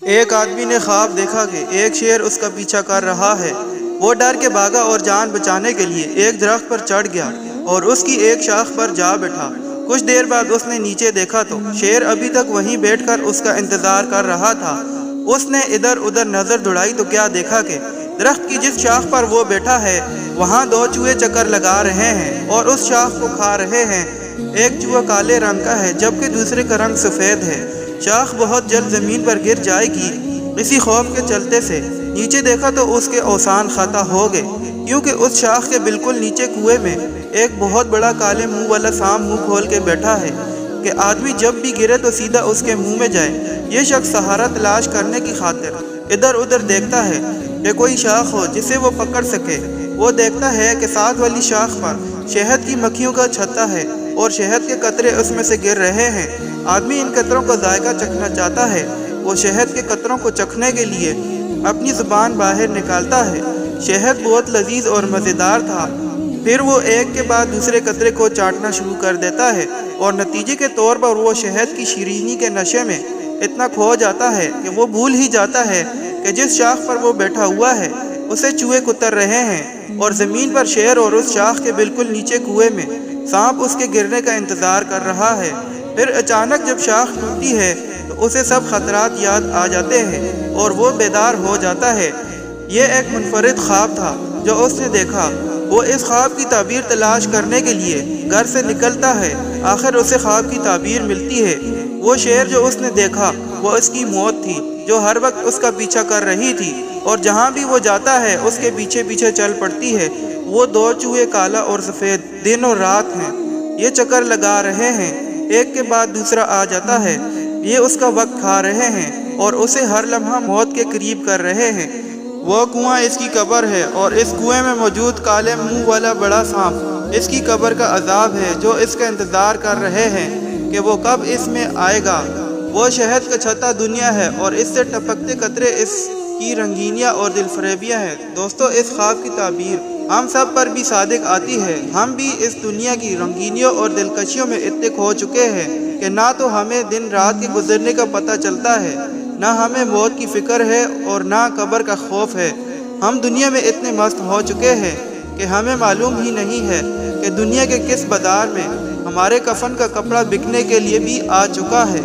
ایک آدمی نے خواب دیکھا کہ ایک شیر اس کا پیچھا کر رہا ہے۔ وہ ڈر کے بھاگا اور جان بچانے کے لیے ایک درخت پر چڑھ گیا اور اس کی ایک شاخ پر جا بیٹھا۔ کچھ دیر بعد اس نے نیچے دیکھا تو شیر ابھی تک وہیں بیٹھ کر اس کا انتظار کر رہا تھا۔ اس نے ادھر ادھر نظر دوڑائی تو کیا دیکھا کہ درخت کی جس شاخ پر وہ بیٹھا ہے وہاں دو چوہے چکر لگا رہے ہیں اور اس شاخ کو کھا رہے ہیں۔ ایک چوہا کالے رنگ کا ہے جبکہ دوسرے کا رنگ سفید ہے۔ شاخ بہت جلد زمین پر گر جائے گی۔ اسی خوف کے چلتے سے نیچے دیکھا تو اس کے اوزان خطا ہو گئے، کیونکہ اس شاخ کے بالکل نیچے کنویں میں ایک بہت بڑا کالے منہ والا سانپ منہ کھول کے بیٹھا ہے کہ آدمی جب بھی گرے تو سیدھا اس کے منہ میں جائے۔ یہ شخص سہارا تلاش کرنے کی خاطر ادھر ادھر دیکھتا ہے کہ کوئی شاخ ہو جسے وہ پکڑ سکے۔ وہ دیکھتا ہے کہ ساتھ والی شاخ پر شہد کی مکھیوں کا چھتا ہے اور شہد کے قطرے اس میں سے گر رہے ہیں۔ آدمی ان قطروں کا ذائقہ چکھنا چاہتا ہے۔ وہ شہد کے قطروں کو چکھنے کے لیے اپنی زبان باہر نکالتا ہے۔ شہد بہت لذیذ اور مزیدار تھا۔ پھر وہ ایک کے بعد دوسرے قطرے کو چاٹنا شروع کر دیتا ہے اور نتیجے کے طور پر وہ شہد کی شیرینی کے نشے میں اتنا کھو جاتا ہے کہ وہ بھول ہی جاتا ہے کہ جس شاخ پر وہ بیٹھا ہوا ہے اسے چوہے کتر رہے ہیں اور زمین پر شیر اور اس شاخ کے بالکل نیچے کنویں میں سانپ اس کے گرنے کا انتظار کر رہا ہے۔ پھر اچانک جب شاخ ٹوٹتی ہے تو اسے سب خطرات یاد آ جاتے ہیں اور وہ بیدار ہو جاتا ہے۔ یہ ایک منفرد خواب تھا جو اس نے دیکھا۔ وہ اس خواب کی تعبیر تلاش کرنے کے لیے گھر سے نکلتا ہے۔ آخر اسے خواب کی تعبیر ملتی ہے۔ وہ شیر جو اس نے دیکھا وہ اس کی موت تھی جو ہر وقت اس کا پیچھا کر رہی تھی اور جہاں بھی وہ جاتا ہے اس کے پیچھے پیچھے چل پڑتی ہے۔ وہ دو چوہے کالا اور سفید دن اور رات ہیں۔ یہ چکر لگا رہے ہیں، ایک کے بعد دوسرا آ جاتا ہے۔ یہ اس کا وقت کھا رہے ہیں اور اسے ہر لمحہ موت کے قریب کر رہے ہیں۔ وہ کنواں اس کی قبر ہے اور اس کنویں میں موجود کالے منہ والا بڑا سانپ اس کی قبر کا عذاب ہے جو اس کا انتظار کر رہے ہیں کہ وہ کب اس میں آئے گا۔ وہ شہد کا چھتا دنیا ہے اور اس سے ٹپکتے قطرے اس کی رنگینیاں اور دل فریبیاں ہیں۔ دوستو، اس خواب کی تعبیر ہم سب پر بھی صادق آتی ہے۔ ہم بھی اس دنیا کی رنگینیوں اور دلکشیوں میں اتنے کھو چکے ہیں کہ نہ تو ہمیں دن رات کے گزرنے کا پتہ چلتا ہے، نہ ہمیں موت کی فکر ہے اور نہ قبر کا خوف ہے۔ ہم دنیا میں اتنے مست ہو چکے ہیں کہ ہمیں معلوم ہی نہیں ہے کہ دنیا کے کس بازار میں ہمارے کفن کا کپڑا بکنے کے لیے بھی آ چکا ہے۔